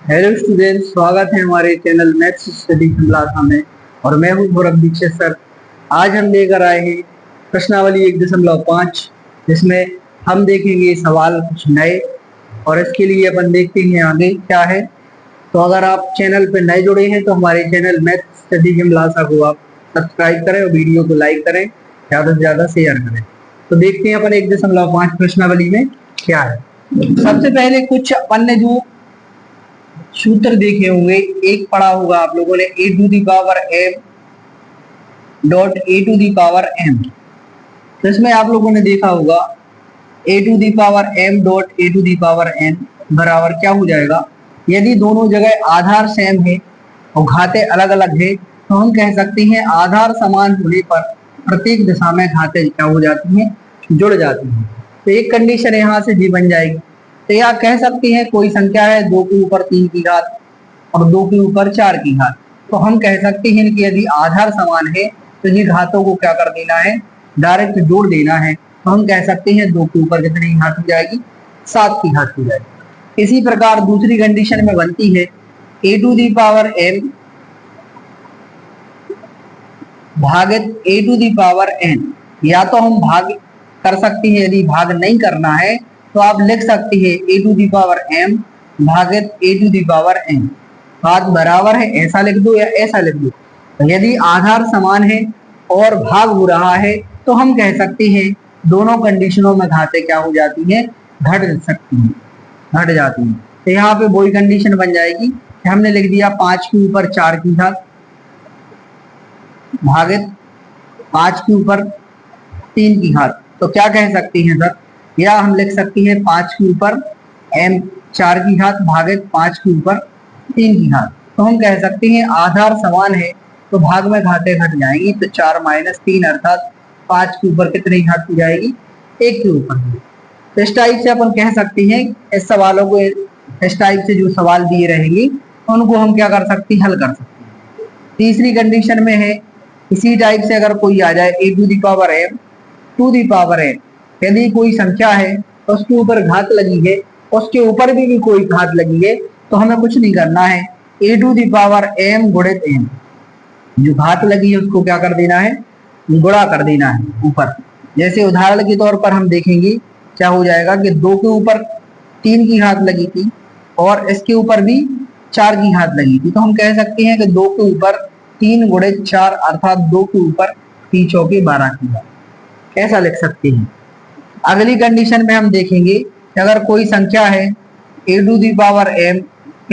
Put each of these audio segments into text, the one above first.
Hello students, स्वागत है हमारे चैनल मैथ्स स्टडी क्लास में। और मैं हूं गौरव दीक्षित सर। आज हम लेकर आए हैं प्रश्नावली 1.5, जिसमें हम देखेंगे सवाल कुछ नए। और इसके लिए अपन देखते हैं आगे क्या है। तो अगर आप चैनल पर नए जुड़े हैं तो हमारे चैनल मैथ्स स्टडी क्लास को आप सब्सक्राइब करें और वीडियो को लाइक करें, ज़्यादा से ज़्यादा शेयर करें। तो देखते हैं अपन 1.5 प्रश्नावली में क्या है। सबसे पहले कुछ अपन ने जो सूत्र देखे होंगे, एक पढ़ा होगा आप लोगों ने a to the power m dot a to the power m। तो इसमें आप लोगों ने देखा होगा a to the power m dot a to the power n बराबर क्या हो जाएगा। यदि दोनों जगह आधार सेम है और घाते अलग अलग है तो हम कह सकते हैं आधार समान होने पर प्रत्येक दिशा में घाते क्या हो जाती हैं, जुड़ जाती हैं। तो एक कंडीशन यहाँ से भी बन जाएगी। तो या कह सकते हैं कोई संख्या है 2 के ऊपर 3 की घात और 2 के ऊपर 4 की घात। तो हम कह सकते हैं कि यदि आधार समान है तो ये घातों को क्या कर देना है, डायरेक्ट जोड़ देना है। तो हम कह सकते हैं 2 के ऊपर कितनी घात हो जाएगी, 7 की घात हो जाएगी। इसी प्रकार दूसरी कंडीशन में बनती है a to the power m भागित a to the power n। या तो हम भाग कर सकते हैं, यदि भाग नहीं करना है तो आप लिख सकते हैं a to the power m भागित a to the power n। बात बराबर है, ऐसा लिख दो या ऐसा लिख दो। तो यदि आधार समान है और भाग हो रहा है तो हम कह सकते हैं दोनों कंडीशनों में घातें क्या हो जाती हैं, घट सकती हैं, घट जाती हैं। तो यहाँ पे वही कंडीशन बन जाएगी कि हमने लिख दिया 5 के ऊपर 4 की घात भागित 5 के ऊपर 3 की घात। तो क्या कह सकते हैं सर, या हम लिख सकते हैं 5 के ऊपर m 4 की घात भागित 5 के ऊपर 3 की घात। तो हम कह सकते हैं आधार समान है तो भाग में घातें घट जाएंगी। तो 4 माइनस 3 अर्थात 5 के ऊपर कितनी घात हो जाएगी, 1 के ऊपर। तो इस टाइप से अपन कह सकते हैं, इस सवालों को इस टाइप से जो सवाल दिए रहेंगे उनको हम क्या कर सकते हैं, हल कर सकते हैं। तीसरी कंडीशन में है इसी टाइप से अगर कोई आ जाए a to the power m to the power n। यदि कोई संख्या है उसके ऊपर घात लगी है, उसके ऊपर भी कोई घात लगी है, तो हमें कुछ नहीं करना है, a to the power m गुणित n। जो घात लगी है उसको क्या कर देना है, गुणा कर देना है ऊपर। जैसे उदाहरण के तौर पर हम देखेंगे क्या हो जाएगा कि 2 के ऊपर 3 की घात लगी थी और इसके ऊपर भी 4 की घात लगी थी। तो हम कह सकते हैं कि 2 के ऊपर 3 गुणित 4 अर्थात 2 के ऊपर 3 चौके 12 की घात, ऐसा लिख सकते हैं। अगली कंडीशन में हम देखेंगे कि अगर कोई संख्या है a to the power m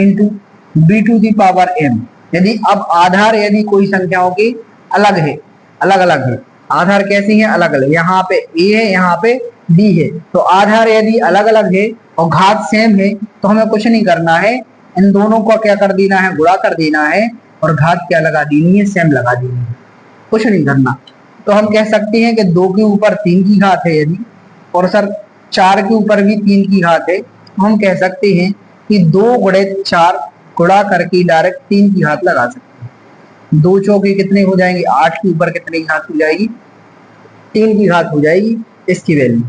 into b to the power m। यदि अब आधार यदि कोई संख्याओं के अलग है, अलग अलग है, आधार कैसी है, अलग अलग। यहाँ पे a है, यहाँ पे b है। तो आधार यदि अलग अलग है और घात सेम है तो हमें कुछ नहीं करना है, इन दोनों को क्या कर देना है, गुणा कर देना है और घात क्या लगा देनी है, सेम लगा देनी है, कुछ नहीं करना। तो हम कह सकते हैं कि 2 के ऊपर 3 की घात है यदि, और सर 4 के ऊपर भी 3 की घात है, तो हम कह सकते हैं कि 2 गुणित 4 गुणा करके डायरेक्ट 3 की घात लगा सकते हैं। 2 चौके कितने हो जाएंगे, 8 के ऊपर कितनी घात हो जाएगी, 3 की घात हो जाएगी इसकी वैल्यू।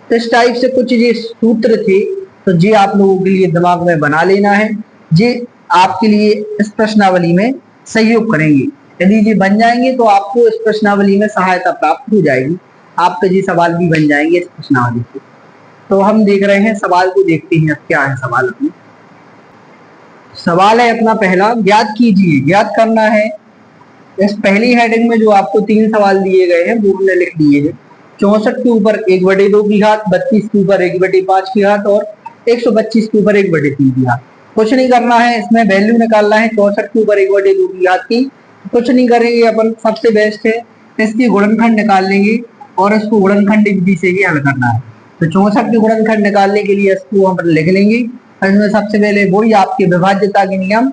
तो इस टाइप से कुछ ये सूत्र थे, तो ये आप लोगों के लिए दिमाग में बना लेना है, ये आपके लिए इस प्रश्नावली में सहयोग करेंगे। यदि ये बन जाएंगे तो आपको इस प्रश्नावली में सहायता प्राप्त हो जाएगी, आपके ये सवाल भी बन जाएंगे इस प्रश्नावली से। तो हम देख रहे हैं सवाल को, देखते हैं क्या है सवाल अपना। सवाल है अपना पहला, ज्ञात कीजिए, ज्ञात करना है। इस पहली हेडिंग में जो आपको 3 सवाल दिए गए हैं वो हमने लिख दिए हैं। 64 के ऊपर 1/2 की घात, 32 के ऊपर 1/5 की घात और 125 के ऊपर 1/3 की घात। कुछ नहीं करना है, इसमें वैल्यू निकालना है 64 के ऊपर 1/2 की घात की। कुछ नहीं करेंगे अपन, सबसे बेस्ट है इसकी गुणनखंड निकाल लेंगे और इसको गुणनखंड विधि से ही हल करना है। तो 64 के गुणनखंड निकालने के लिए इसको हम लिख लेंगे। इसमें सबसे पहले वही आपके विभाज्यता के नियम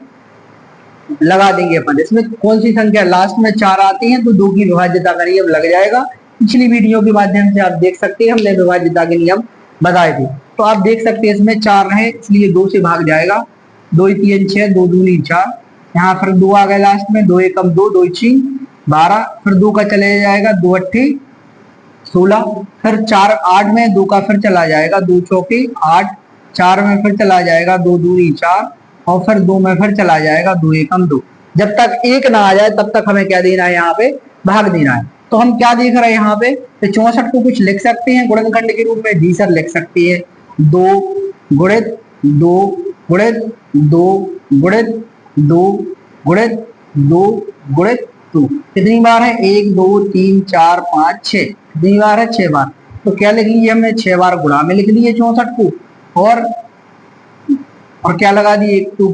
लगा देंगे अपन। इसमें कौन सी संख्या लास्ट में 4 आती है तो 2 की विभाज्यता का नियम लग जाएगा। पिछली वीडियो के माध्यम से आप देख सकते हैं, हमने विभाज्यता के नियम बताए थे। तो आप देख सकते हैं इसमें 4 है इसलिए 2 से भाग जाएगा, 2 3 6, 2 दूनी 4, यहाँ फिर 2 आ गए लास्ट में, 2 एकम 2, 2 6 12, फिर 2 का चले जाएगा, 2 8 16, फिर 4 8 में 2 का फिर चला जाएगा, 2 चौके 8, 4 में फिर चला जाएगा, 2 दूनी 4 और फिर 2 में फिर चला जाएगा, 2 एकम 2। जब तक 1 ना आ जाए तब तक हमें क्या देना है, यहाँ पे भाग देना है। तो हम क्या देख रहे हैं यहाँ पे, तो 64 को कुछ लिख सकते हैं गुणनखंड के रूप में। जी सर लिख सकती है 2 गुणित 2 गुणित 2 गुणित 2 गुणित 2 गुणित 2। कितनी बार है, 1 2 3 4 5 6। कितनी बार है, 6 बार। तो क्या लिख लीजिए हमने, 6 बार गुणा में लिख लिए 64 को, और क्या लगा दी, एक के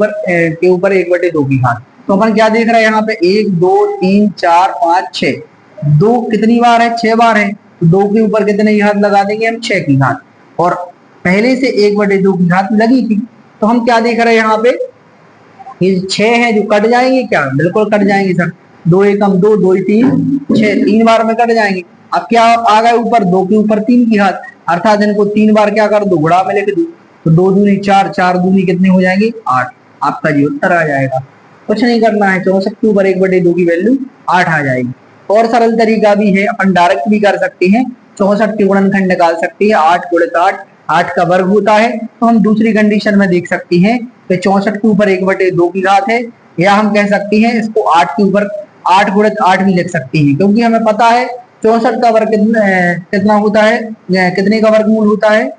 ऊपर 1/2 की घात। तो अपन क्या देख रहे हैं यहाँ पे, 1 2 3 4 5 6। 2 कितनी बार है, 6 बार है। तो 2 के ऊपर कितने की घात लगा देंगे हम, 6 की घात। और पहले से 1/2 की घात लगी थी। तो हम क्या देख रहे हैं यहाँ पे, ये 6 है जो कट जाएंगे क्या, बिल्कुल कट जाएंगे सर। 2 एकम 2, 2 3 6, 3 बार में कट जाएंगे। अब क्या आ गए ऊपर, 2 के ऊपर 3 की घात, अर्थात इनको 3 बार क्या कर दो, गुणा में लिख दो। तो 2 दूनी 4, 4 दूनी कितने हो जाएंगे, 8। आपका जी उत्तर आ जाएगा। कुछ नहीं करना है, 64 के ऊपर 1/2 की वैल्यू 8 आ जाएगी। और सरल तरीका भी है, अपन डायरेक्ट भी कर सकते हैं। 64 के गुणनखंड निकाल सकते हैं, 8 गुणित 8, 8 का वर्ग होता है। तो हम दूसरी कंडीशन में देख सकते हैं कि 64 के ऊपर 1/2 की घात है, या हम कह सकते हैं इसको 8 के ऊपर 8 गुणित 8 भी लिख सकते हैं, क्योंकि हमें पता है 64 का वर्ग कितना होता है, कितने का वर्गमूल होता है,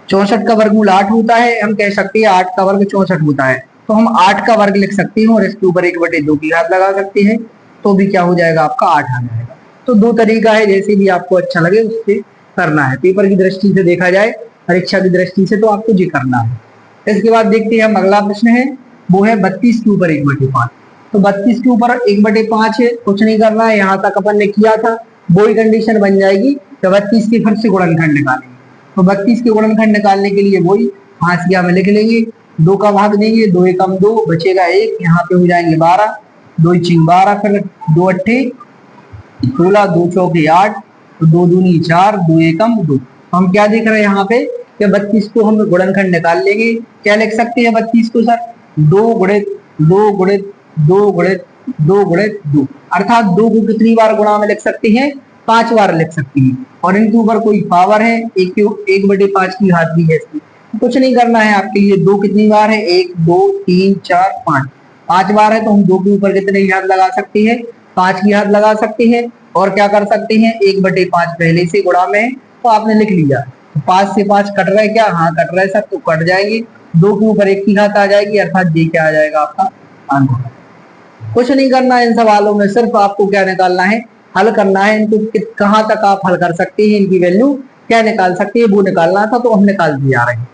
64 का वर्गमूल 8 होता है। हम कह सकते हैं 8 का वर्ग 64 होता है। तो हम 8 का वर्ग लिख सकते हैं और इसके ऊपर 1/2 की घात लगा सकते हैं, तो भी क्या हो जाएगा, आपका 8 आ जाएगा। तो 2 तरीका है, जैसे भी आपको अच्छा लगे उससे करना है। पेपर की दृष्टि से देखा जाए, परीक्षा की दृष्टि से, तो आपको जी करना है। इसके बाद देखते हैं हम अगला प्रश्न है, वो है 32 के ऊपर 1/5। तो 32 के ऊपर 1/5 है, कुछ नहीं करना है, यहाँ तक अपन ने किया था। वही कंडीशन बन जाएगी तो 32 के फिर से गुणनखंड निकालेंगे। तो 32 के गुणनखंड निकालने के लिए वही हाशिया में लिख लेंगे, 2 का भाग देंगे, 2 एकम 2, बचेगा 1, यहाँ पे हो जाएंगे 12, 2 6 12, फिर 2 8 16, 2 चौके 8, 2 दूनी 4, 2 एकम 2। हम क्या देख रहे हैं यहाँ पे कि 32 को हम गुणनखंड निकाल लेंगे। क्या लिख सकते हैं 32 को सर, 2 गुणित 2 गुणित 2 गुणित 2 गुणित 2, अर्थात 2 को कितनी बार गुणा में लिख सकते हैं, 5 बार लिख सकते हैं। और इनके ऊपर कोई पावर है, 1/5 की घात भी है इसकी। कुछ नहीं करना है आपके लिए, 2 कितनी बार है, 1 2 3 4 5, 5 बार है। तो हम 2 के ऊपर कितने की घात लगा सकते हैं, 5 की घात लगा सकते हैं। और क्या कर सकते हैं, 1/5 पहले से गुणा में है तो आपने लिख लिया। 5 से 5 कट रहा है क्या, हाँ कट रहा है सर, तो कट जाएंगे। 2 के ऊपर 1 की घात आ जाएगी, अर्थात ये क्या आ जाएगा आपका आंसर। कुछ नहीं करना है इन सवालों में, सिर्फ आपको क्या निकालना है, हल करना है। इनको कहाँ तक आप हल कर सकते हैं, इनकी वैल्यू क्या निकाल सकते हैं, वो निकालना था, तो हम निकाल दिए जा रहे हैं।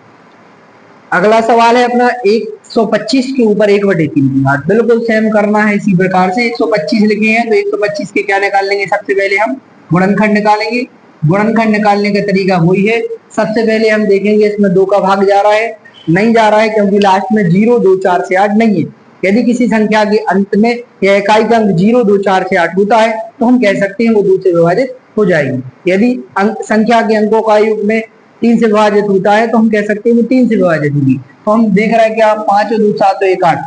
अगला सवाल है अपना 125 के ऊपर 1/3 की घात। बिल्कुल सेम करना है इसी प्रकार से। 125 लिखे हैं तो 125 के क्या निकाल लेंगे, सबसे पहले हम गुणनखंड निकालेंगे। गुणनखंड निकालने का तरीका वही है, सबसे पहले हम देखेंगे इसमें 2 का भाग जा रहा है, नहीं जा रहा है, क्योंकि लास्ट में 0 2 4 से 8 नहीं है। यदि किसी संख्या के अंत में या इकाई का अंक 0 2 4 से 8 होता है तो हम कह सकते हैं वो 2 से विभाजित हो जाएगी। यदि संख्या के अंकों का योग में 3 से विभाजित होता है तो हम कह सकते हैं वो 3 से विभाजित होगी। तो हम देख रहे हैं क्या, 5 और 2 7 1 8,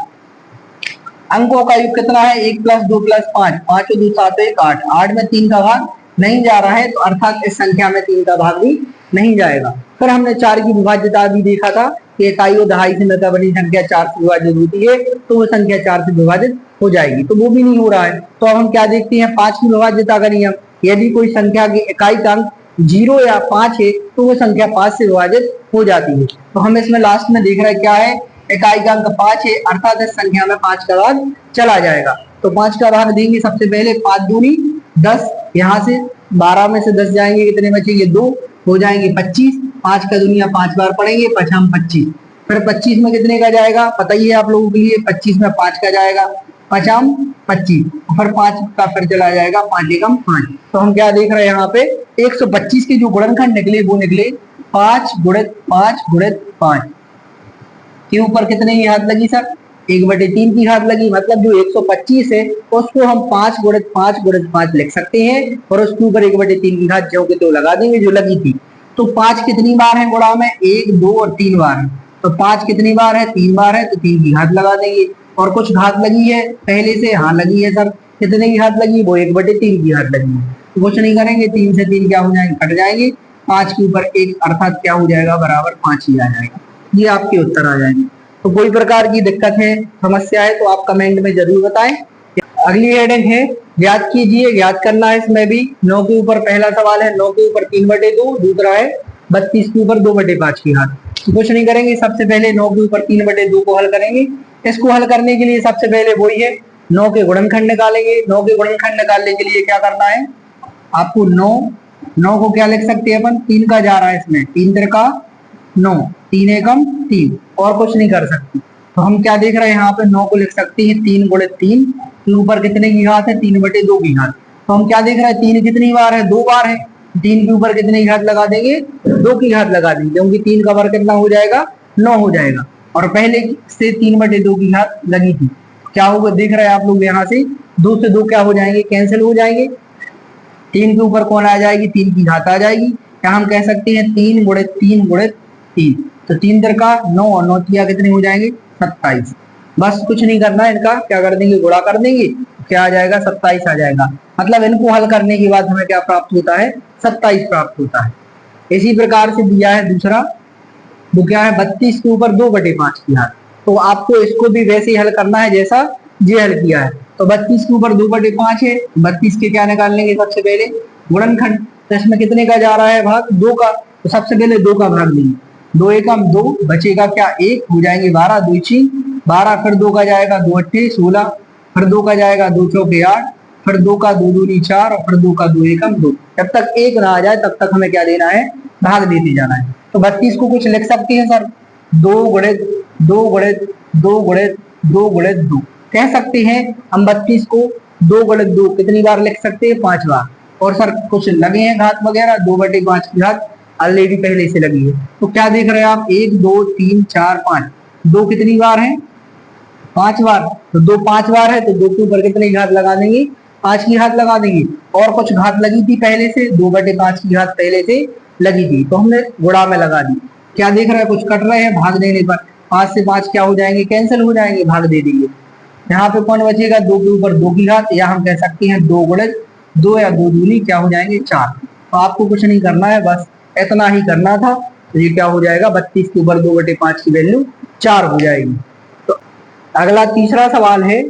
अंकों का योग कितना है, 1 + 2 + 5, 5 और 2 7 1 8, 8 में 3 का भाग नहीं जा रहा है, तो अर्थात इस संख्या में 3 का भाग भी नहीं जाएगा। फिर हमने 4 की विभाज्यता भी देखा था कि इकाई और दहाई से मिलकर बनी संख्या 4 से विभाजित होती है, तो वो संख्या 4 से विभाजित हो जाएगी, तो वो भी नहीं हो रहा है। तो अब हम क्या देखते हैं, 5 की विभाज्यता करेंगे हम। यदि कोई संख्या की इकाई का अंक 0 या 5 है तो वो संख्या 5 से विभाजित हो जाती है। तो हम इसमें लास्ट में देख रहे हैं क्या है, इकाई का अंक 5 है, अर्थात इस संख्या में 5 का भाग चला जाएगा। तो 5 का भाग देंगे सबसे पहले, 5 दूनी 10, यहाँ से 12 में से 10 जाएंगे, कितने बचेंगे, 2 हो जाएंगे 25। 5 का दुनिया 5 बार पढ़ेंगे, 5 25, फिर 25 में कितने का जाएगा पता ही है आप लोगों के लिए, 25 में 5 का जाएगा, 5 25, फिर 5 का फिर चला जाएगा, 5 एकम 5। तो हम क्या देख रहे हैं यहाँ पे, 125 के जो गुणनखंड निकले वो निकले 5 गुणित 5 गुणित 5 के ऊपर कितने की घात लगी सर, 1/3 की घात लगी। मतलब जो 125 है उसको हम 5 गुणित 5 गुणित 5 लिख सकते हैं, और उसके ऊपर 1/3 की घात जो के तो लगा देंगे जो लगी थी। तो 5 कितनी बार है गुणा में, 1 2 और 3 बार है। तो 5 कितनी बार है, 3 बार है, तो 3 की घात लगा देंगे। और कुछ घात लगी है पहले से, हाँ लगी है सर, कितने की घात लगी, वो 1/3 की घात लगी है। तो कुछ नहीं करेंगे, 3 से 3 क्या हो जाएंगे, कट जाएंगे, 5 के ऊपर 1 अर्थात क्या हो जाएगा, बराबर 5 ही आ जाएगा। ये आपके उत्तर आ जाएंगे। तो कोई प्रकार की दिक्कत है, समस्या है तो आप कमेंट में जरूर बताएं। अगली हेडिंग है ज्ञात कीजिए, ज्ञात करना है इसमें भी। 9 के ऊपर पहला सवाल है 9 के ऊपर 3/2, दूसरा है 32 के ऊपर 2/5 की घात। तो कुछ नहीं करेंगे, सबसे पहले 9 के ऊपर 3/2 को हल करेंगे। इसको हल करने के लिए सबसे पहले वही है 9 के गुणनखंड निकालेंगे। 9 के गुणनखंड निकालने के लिए क्या करना है आपको, 9 को क्या लिख सकते हैं अपन, 3 का जा रहा है इसमें, 3 त्रिका 9, 3 एकम 3, और कुछ नहीं कर सकते। तो हम क्या देख रहे हैं यहाँ पे 9 को लिख सकते हैं 3 गुणित 3 के ऊपर कितने की घात है, 3/2 की घात। तो हम क्या देख रहे हैं 3 कितनी बार है, 2 बार है। 3 के ऊपर कितनी घात लगा देंगे, 2 की घात लगा देंगे, क्योंकि 3 का वर्ग कितना हो जाएगा, 9 हो जाएगा। और पहले से 3/2 की घात लगी थी, क्या होगा देख रहे हैं आप लोग, यहाँ से 2 से 2 क्या हो जाएंगे, कैंसिल हो जाएंगे। 3 के ऊपर कौन आ जाएगी, 3 की घात आ जाएगी। या हम कह सकते हैं 3 गुणित 3 गुणित 3, तो 3 त्रिका 9 और 9 तिया कितने हो जाएंगे, 27। बस कुछ नहीं करना है, इनका क्या कर देंगे, गुणा कर देंगे, क्या आ जाएगा, 27 आ जाएगा। मतलब इनको हल करने के बाद हमें क्या प्राप्त होता है, 27 प्राप्त होता है। इसी प्रकार से दिया है दूसरा, वो क्या है 32 के ऊपर 2/5 की घात। तो आपको इसको भी वैसे ही हल करना है जैसा ये हल किया है। तो 32 के ऊपर 2/5 है, 32 के क्या निकाल लेंगे, सबसे पहले गुणनखंड। तो इसमें कितने का जा रहा है भाग, 2 का, तो सबसे पहले 2 का भाग देंगे। 2 एकम 2, बचेगा क्या 1, हो जाएंगे 12, 2 ची 12, फिर 2 का जाएगा 2 अट्ठे 16, फिर 2 का जाएगा 2 चौके 8, फिर 2 का 2 दूनी 4, और फिर 2 का 2 एकम 2। जब तक 1 ना आ जाए तब तक हमें क्या देना है, भाग देते जाना है। तो 32 को कुछ लिख सकते हैं सर, 2 गुणित 2 गुणित 2 गुणित 2 गुणित 2 कह सकते हैं हम। 32 को 2 गुणित 2 कितनी बार लिख सकते हैं, 5 बार। और सर कुछ लगे हैं घात वगैरह, 2/5 की घात ऑलरेडी पहले से लगी है। तो क्या देख रहे हैं आप, 1 2 3 4 5, 2 कितनी बार है, 5 बार। तो 2 5 बार है, तो 2 के ऊपर कितनी घात लगा देंगे, 5 की घात लगा देंगे। और कुछ घात लगी थी पहले से, 2/5 की घात पहले से लगी थी, तो हमने गुणा में लगा दी। क्या देख रहे हैं, कुछ कट रहे हैं, भाग देने पर 5 से 5 क्या हो जाएंगे, कैंसिल हो जाएंगे, भाग दे देंगे। यहाँ पे कौन बचेगा, 2 के ऊपर 2 की घात, या हम कह सकते हैं 2 गुणित 2 या 2 दूनी क्या हो जाएंगे, 4। तो आपको कुछ नहीं करना है, बस इतना ही करना था। तो ये क्या हो जाएगा, 32 के ऊपर 2/5 की वैल्यू 4 हो जाएगी। तो अगला तीसरा सवाल है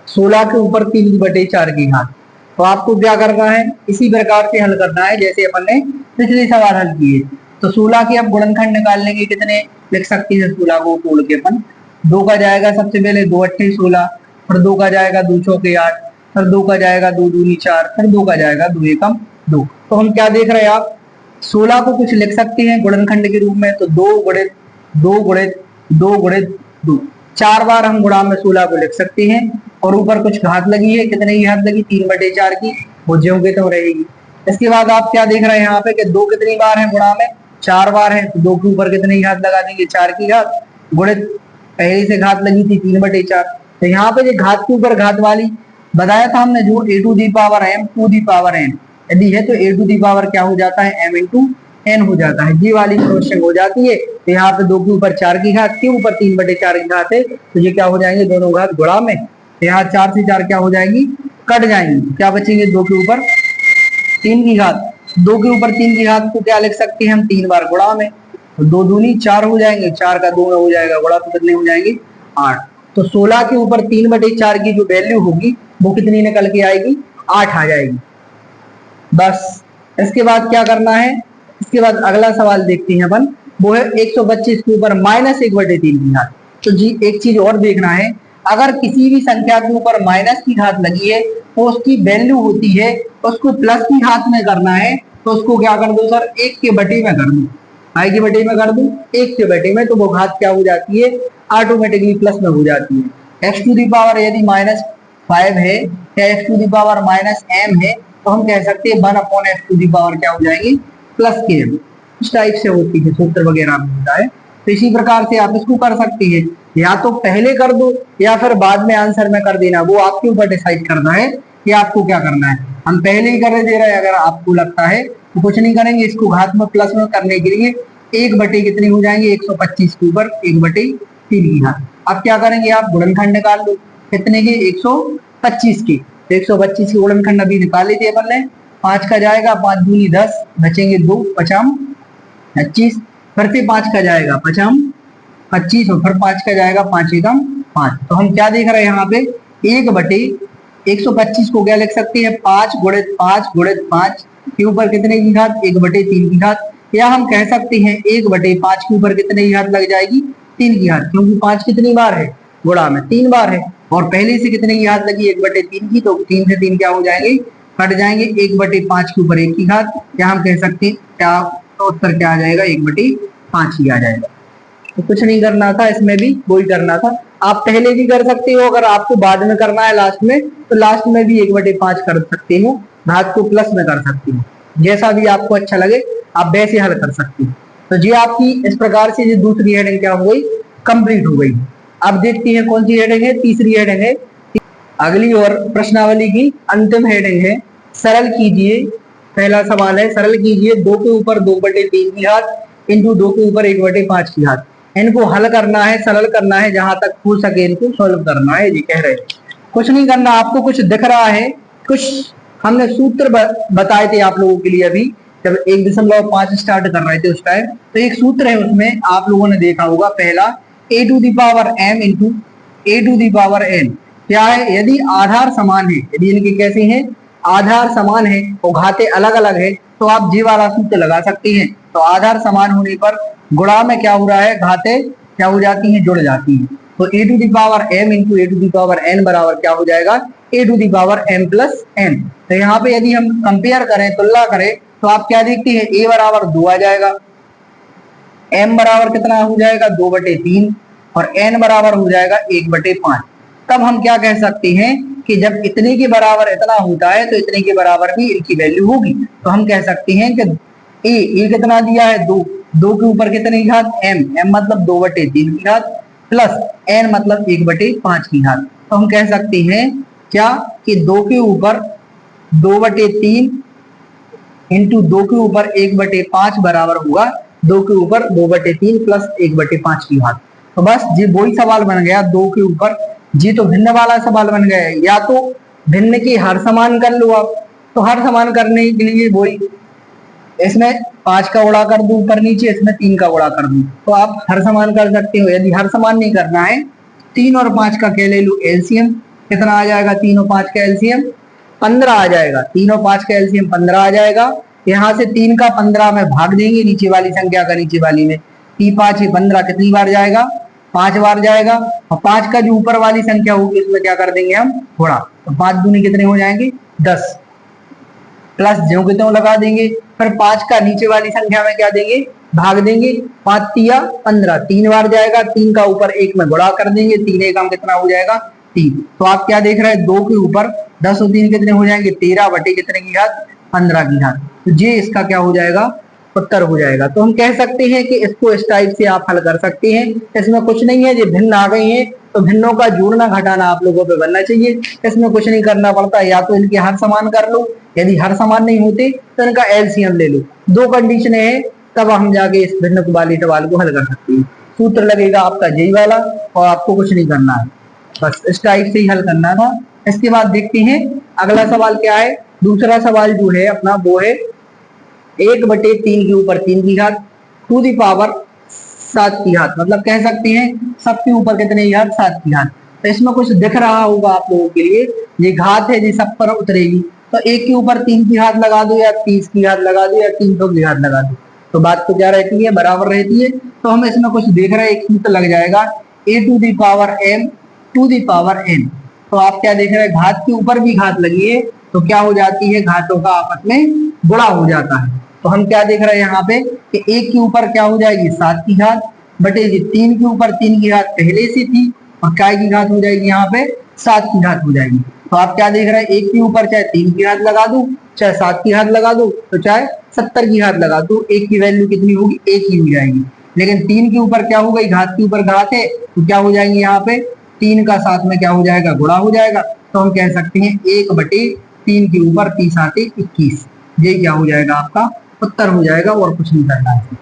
16 के ऊपर 3/4 की घात। तो आपको क्या करना है, इसी प्रकार से हल करना है जैसे अपन ने पिछले सवाल हल किए। तो 16 के अब गुणनखंड निकाल लेंगे, कितने लिख सकते हैं 16 को तोड़ के अपन। 2 का जाएगा सबसे पहले 2 अट्ठे 16, फिर 2 का जाएगा 2 चौके 8, फिर 2 का जाएगा 2 दूनी 4, फिर 2 का जाएगा 2 एकम 2। तो हम क्या देख रहे हैं आप, 16 को कुछ लिख सकते हैं गुणनखंड के रूप में। तो 2 गुणित 2 गुणित 2 गुणित 2, 4 बार हम गुणा में 16 को लिख सकते हैं। और ऊपर कुछ घात लगी है, कितने की घात लगी, 3/4 की, वो ज्यों तो रहेगी। इसके बाद आप क्या देख रहे हैं यहाँ पे कि 2 कितनी बार है गुणा में, 4 बार है। तो 2 के ऊपर कितनी घात लगा देंगे, 4 की घात, गुणित पहले से घात लगी थी 3/4। तो यहाँ पे जो घात के ऊपर घात वाली बताया था हमने, जो a to the power m to the power n यदि है, तो a टू दी पावर क्या हो जाता है, m इंटू n हो जाता है। ये वाली क्वेश्चन हो जाती है। तो यहाँ पे 2 के ऊपर 4 की घात के ऊपर 3/4 की घात है, तो ये क्या हो जाएंगे, दोनों घात गुणा में। तो यहाँ 4 से 4 क्या हो जाएंगी, कट जाएंगी, क्या बचेंगे, 2 के ऊपर 3 की घात। 2 के ऊपर 3 की घात को क्या लिख सकते हैं हम, 3 बार गुणा में। तो 2 दूनी 4 हो जाएंगे, 4 का 2 में हो जाएगा गुणा, तो कितने हो जाएंगे, 8। तो 16 के ऊपर 3/4 की जो वैल्यू होगी वो कितनी निकल के आएगी, 8 आ जाएगी। बस इसके बाद क्या करना है, इसके बाद अगला सवाल देखते हैं अपन, वो है 125 के ऊपर -1/3 की घात। तो जी एक चीज और देखना है, अगर किसी भी संख्या के ऊपर माइनस की घात लगी है तो उसकी वैल्यू होती है, उसको प्लस की घात में करना है, तो उसको क्या कर दो सर, 1 के बटे में कर दो, आई के बटे में कर दो, 1 के बटे में, तो वो घात क्या हो जाती है, ऑटोमेटिकली प्लस में हो जाती है। x टू दी पावर यदि -5 है या x to the power -m है, तो हम कह सकते हैं 1/x टू दी पावर क्या हो जाएगी, प्लस के m। इस टाइप से होती है, सूत्र वगैरह में होता है। तो इसी प्रकार से आप इसको कर सकते हैं, या तो पहले कर दो या फिर बाद में आंसर में कर देना, वो आपके ऊपर डिसाइड करना है कि आपको क्या करना है। हम पहले ही कर दे रहे हैं, अगर आपको लगता है तो कुछ नहीं करेंगे, इसको घात में प्लस में करने के लिए 1 बटे कितनी हो जाएंगे, 125 के ऊपर 1/3 की घात। अब क्या करेंगे, आप गुणनखंड निकाल लो, कितने के, 125 के। 125 के गुणनखंड अभी निकाल लेते अपन ने। 5 का जाएगा 5 दूनी 10, बचेंगे 2, 5 25, फिर से 5 का जाएगा 5 25 और फिर 5 का जाएगा 5 एकम 5। तो हम क्या देख रहे हैं यहाँ पे 1/125 को क्या लिख सकते हैं 5 गुणित 5 के ऊपर कितने की घात 1/3 की घात, या हम कह सकते हैं 1/5 के ऊपर कितने की घात लग जाएगी 3 की घात, क्योंकि 5 कितनी बार है गुणा में 3 बार है और पहले से कितने की घात लगी 1/3 की, तो 3 से 3 क्या हो जाएंगे कट जाएंगे, 1/5 के ऊपर 1 की घात, या हम कह सकते हैं क्या तो उत्तर क्या आ जाएगा 1/5 ही आ जाएगा। तो कुछ नहीं करना था, इसमें भी वही करना था। आप पहले भी कर सकते हो, अगर आपको बाद में करना है लास्ट में तो लास्ट में भी 1/5 कर सकते हो, घात को प्लस में कर सकते हो, जैसा भी आपको अच्छा लगे आप वैसे हल कर सकते हो। तो ये आपकी इस प्रकार से ये दूसरी हेडिंग क्या हो गई कंप्लीट हो गई। अब देखते हैं कौन सी हेडिंग है, तीसरी हेडिंग है। अगली और प्रश्नावली की अंतिम हेडिंग है सरल कीजिए। पहला सवाल है सरल कीजिए 2 के ऊपर 2/3 की घात इंटू 2 के ऊपर 1/5 की घात। इनको हल करना है, सरल करना है, जहां तक हो सके इनको सॉल्व करना है। ये कह रहे हैं कुछ नहीं करना, आपको कुछ दिख रहा है, कुछ हमने सूत्र बताए थे आप लोगों के लिए अभी जब 1.5 स्टार्ट कर रहे थे उस टाइम। तो एक सूत्र है उसमें आप लोगों ने देखा होगा, पहला a⁴m इंटू a⁴n क्या है, यदि आधार समान है, यदि इनके कैसे हैं आधार समान है और घाते अलग अलग है तो आप जी वाला सूत्र लगा सकते हैं। तो आधार समान होने पर गुणा में क्या हो रहा है घाते क्या हो जाती हैं जुड़ जाती हैं। तो a⁴m इंटू a⁴n बराबर क्या हो जाएगा a⁴m+n। तो यहाँ पे यदि हम कंपेयर करें तुलना करें तो आप क्या देखते हैं a बराबर 2 आ जाएगा, m बराबर कितना हो जाएगा 2/3 और n बराबर हो जाएगा 1/5। तब हम क्या कह सकते हैं कि जब इतने के बराबर इतना होता है तो इतने के बराबर भी इनकी वैल्यू होगी। तो हम कह सकते हैं कि a कितना दिया है 2 के ऊपर कितने की घात m मतलब 2/3 की घात प्लस n मतलब 1/5 की घात। तो हम कह सकते हैं क्या कि 2 के ऊपर 2/3 इंटू 2 के ऊपर 1/5 बराबर होगा 2 के ऊपर 2/3 प्लस 1/5 की घात। तो बस ये वही सवाल बन गया 2 के ऊपर, जी तो भिन्न वाला सवाल बन गया है। या तो भिन्न की हर समान कर लो आप, तो हर समान करने के लिए वही इसमें 5 का गुणा कर दूं ऊपर नीचे, इसमें 3 का गुणा कर दूं, तो आप हर समान कर सकते हो। यदि हर समान नहीं करना है 3 और 5 का क्या ले लो एलसीएम, कितना आ जाएगा 3 और 5 का एलसीएम 15 आ जाएगा, 3 और 5 का एलसीएम 15 आ जाएगा। यहाँ से 3 का 15 में भाग देंगे नीचे वाली संख्या का नीचे वाली में, 3×5 = 15 कितनी बार जाएगा 5 बार जाएगा, और 5 का जो ऊपर वाली संख्या होगी उसमें क्या कर देंगे हम गुणा, तो 5 दूनी कितने हो जाएंगे 10 प्लस ज्यों के त्यों लगा देंगे, फिर 5 का नीचे वाली संख्या में क्या देंगे भाग देंगे, 5×3 = 15 3 बार जाएगा, 3 का ऊपर 1 में गुणा कर देंगे, 3 एकम कितना हो जाएगा 3। तो आप क्या देख रहे हैं 2 के ऊपर 10 और 3 कितने हो जाएंगे 13 बटे कितने की घात 15 की घात। तो ये इसका क्या हो जाएगा उत्तर हो जाएगा। तो हम कह सकते हैं कि इसको इस टाइप से आप हल कर सकते हैं। इसमें कुछ नहीं है, ये भिन्न आ गई हैं तो भिन्नों का जोड़ना घटाना आप लोगों पे बनना चाहिए, इसमें कुछ नहीं करना पड़ता। या तो इनके हर समान कर लो, यदि हर समान नहीं होते तो इनका एलसीएम ले लो, 2 कंडीशन है तब हम जाके इस भिन्न वाले सवाल को हल कर सकते हैं। सूत्र लगेगा आपका यही वाला और आपको कुछ नहीं करना है, बस इस टाइप से ही हल करना था। इसके बाद देखते हैं अगला सवाल क्या है। दूसरा सवाल जो है अपना वो है 1/3 के ऊपर 3 की घात टू दी पावर 7 की घात, मतलब कह सकते हैं सबके ऊपर कितने की घात 7 की घात। तो इसमें कुछ दिख रहा होगा आप लोगों के लिए, ये घात है ये सब पर उतरेगी, तो 1 के ऊपर 3 की घात लगा दो या 30 की घात लगा दो या 300 की घात लगा दो, तो बात तो क्या रहती है बराबर रहती है। तो हम इसमें कुछ देख रहे हैं, एक सूत्र लग जाएगा a⁴m to the power n। तो आप क्या देख रहे हैं घात के ऊपर भी घात लगी है तो क्या हो जाती है घातों का आपस में गुणा हो जाता है। तो हम क्या देख रहे हैं यहाँ पे कि 1 के ऊपर क्या हो जाएगी 7 की घात बटे 3 के ऊपर 3 की घात पहले से थी और काय की घात हो जाएगी यहाँ पे 7 की घात हो जाएगी। तो आप क्या देख रहे हैं 1 के ऊपर चाहे 3 की घात लगा दो चाहे 7 की घात लगा दो तो चाहे 70 की घात लगा दो, 1 की वैल्यू कितनी होगी 1 ही हो जाएगी। लेकिन 3 के ऊपर क्या हो गई घात के ऊपर घात है तो क्या हो जाएंगे यहाँ पे 3 का 7 में क्या हो जाएगा गुणा हो जाएगा। तो हम कह सकते हैं 1/3 के ऊपर 30 आते 21, ये क्या हो जाएगा आपका उत्तर हो जाएगा और कुछ नहीं करना है।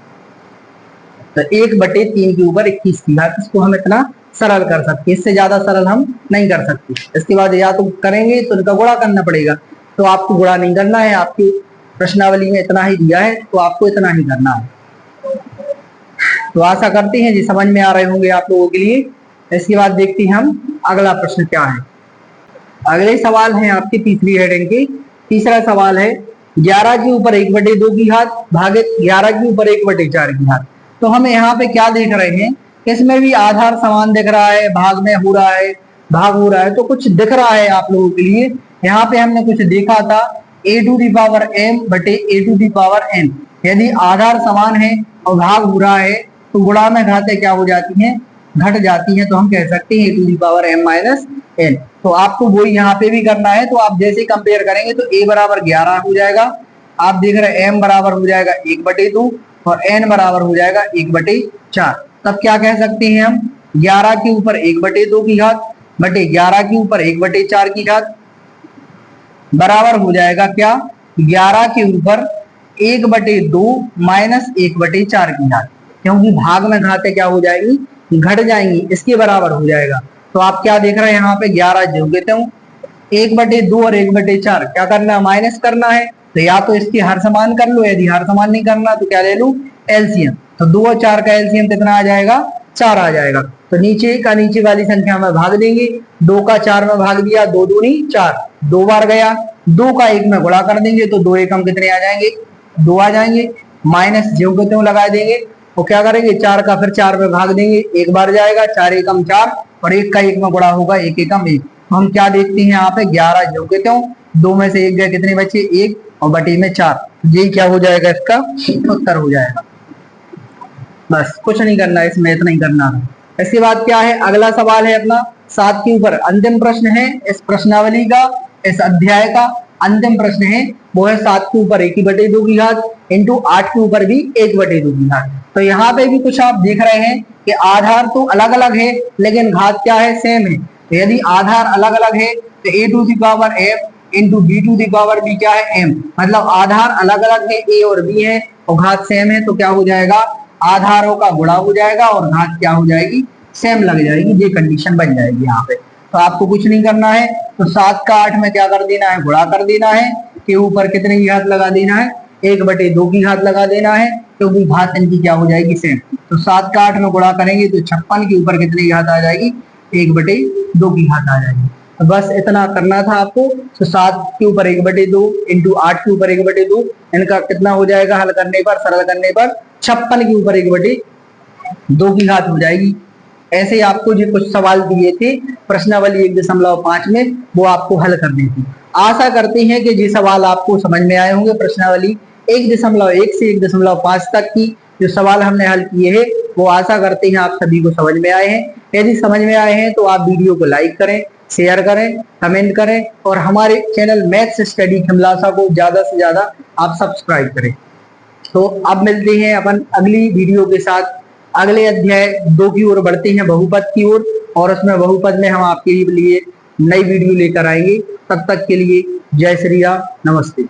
तो 1/3 के ऊपर 21 की घात, इसको हम इतना सरल कर सकते हैं, इससे ज्यादा सरल हम नहीं कर सकते। इसके बाद या तो करेंगे तो इनका गुणा करना पड़ेगा, तो आपको गुणा नहीं करना है, आपकी प्रश्नावली में इतना ही दिया है तो आपको इतना ही करना है। तो आशा करते हैं जी समझ में आ रहे होंगे आप लोगों के लिए। इसके बाद देखते हैं हम अगला प्रश्न क्या है। अगले सवाल है आपके तीसरी हेडिंग के। तीसरा सवाल है 11 के ऊपर 1/2 की घात भागित 11 के ऊपर 1/4 की घात। तो हम यहाँ पे क्या देख रहे हैं, इसमें भी आधार समान दिख रहा है, भाग में हो रहा है, भाग हो रहा है, तो कुछ दिख रहा है आप लोगों के लिए। यहाँ पे हमने कुछ देखा था a⁴m बटे a⁴n। यदि आधार समान है और भाग हो रहा है तो गुणा में घातें क्या हो जाती हैं, घट जाती हैं। तो हम कह सकते हैं a⁴m-n। तो आपको वही यहाँ पे भी करना है। तो आप जैसे कंपेयर करेंगे तो a बराबर 11 हो जाएगा, आप देख रहे हैं m बराबर हो जाएगा 1/2 और n बराबर हो जाएगा 1/4। तब क्या कह सकते हैं हम, 11 के ऊपर 1/2 की घात बटे 11 के ऊपर 1/4 की घात बराबर हो जाएगा क्या, 11 के ऊपर 1/2 माइनस 1/4 की घात। क्योंकि भाग में घातें क्या हो जाएगी, घट जाएंगी, इसके बराबर हो जाएगा। तो आप क्या देख रहे हैं यहाँ पे 11 जोड़ देते हूँ, 1/2 और 1/4 क्या करना है, माइनस करना है। तो या तो इसकी हर समान कर लो, यदि हर समान नहीं करना तो क्या ले लूं, एलसीएम। तो 2 और 4 का एलसीएम कितना आ जाएगा, 4 आ जाएगा। तो नीचे का नीचे वाली संख्या में भाग देंगे, 2 का 4 में भाग दिया, 2 दूनी 4, 2 बार गया, 2 का 1 में गुणा कर देंगे तो 2 एकम कितने आ जाएंगे, 2 आ जाएंगे। माइनस ज्यों को त्यों लगा देंगे, तो क्या करेंगे, 4 का फिर 4 में भाग देंगे, 1 बार जाएगा, 4 एकम 4 और 1 का 1 में गुणा होगा, 1 एकम 1। तो हम क्या देखते हैं यहाँ पे 11 ज्यों के त्यों, 2 में से 1 गए, कितने बचे, 1 और बटे में 4। ये क्या हो जाएगा, इसका उत्तर हो जाएगा। बस कुछ नहीं करना है इसमें, इतना ही करना है। इसके बाद क्या है, अगला सवाल है अपना 7 के ऊपर अंतिम प्रश्न है इस प्रश्नावली का, इस अध्याय का अंतिम प्रश्न है। वो है 7 के ऊपर 1/2 की घात इंटू 8 के ऊपर भी 1/2 की घात। तो यहाँ पे भी कुछ आप देख रहे हैं कि आधार तो अलग अलग है लेकिन घात क्या है, सेम है। तो यदि आधार अलग अलग है तो a⁴m इंटू b⁴b क्या है, m। मतलब आधार अलग अलग है, a और b है और घात सेम है। तो क्या हो जाएगा, आधारों का गुणा हो जाएगा और घात क्या हो जाएगी, सेम लग जाएगी। ये कंडीशन बन जाएगी यहाँ पे। तो आपको कुछ नहीं करना है, तो 7 का 8 में क्या कर देना है, गुणा कर देना है, के ऊपर कितने की घात लगा देना है, 1/2 की घात लगा देना है, क्योंकि घात इनकी क्या हो जाएगी, सेम। तो 7 का 8 में गुणा करेंगे तो 56 के ऊपर कितने की घात आ जाएगी, 1/2 की घात आ जाएगी। तो बस इतना करना था आपको। तो 7 के ऊपर 1/2 इंटू 8 के ऊपर 1/2, इनका कितना हो जाएगा हल करने पर, सरल करने पर 56 के ऊपर 1/2 की घात हो जाएगी। ऐसे ही आपको जो कुछ सवाल दिए थे प्रश्नावली 1.5 में, वो आपको हल करने थे। आशा करते हैं कि ये सवाल आपको समझ में आए होंगे। प्रश्नावली 1.1 से 1.5 तक की जो सवाल हमने हल किए हैं वो आशा करते हैं आप सभी को समझ में आए हैं। यदि समझ में आए हैं तो आप वीडियो को लाइक करें, शेयर करें, कमेंट करें और हमारे चैनल मैथ्स स्टडी खिमलासा को ज्यादा से ज्यादा आप सब्सक्राइब करें। तो अब मिलते हैं अपन अगली वीडियो के साथ। अगले अध्याय 2 की ओर बढ़ते हैं, बहुपद की ओर, और उसमें बहुपद में हम आपके लिए नई वीडियो लेकर आएंगे। तब तक के लिए जय श्री राम, नमस्ते।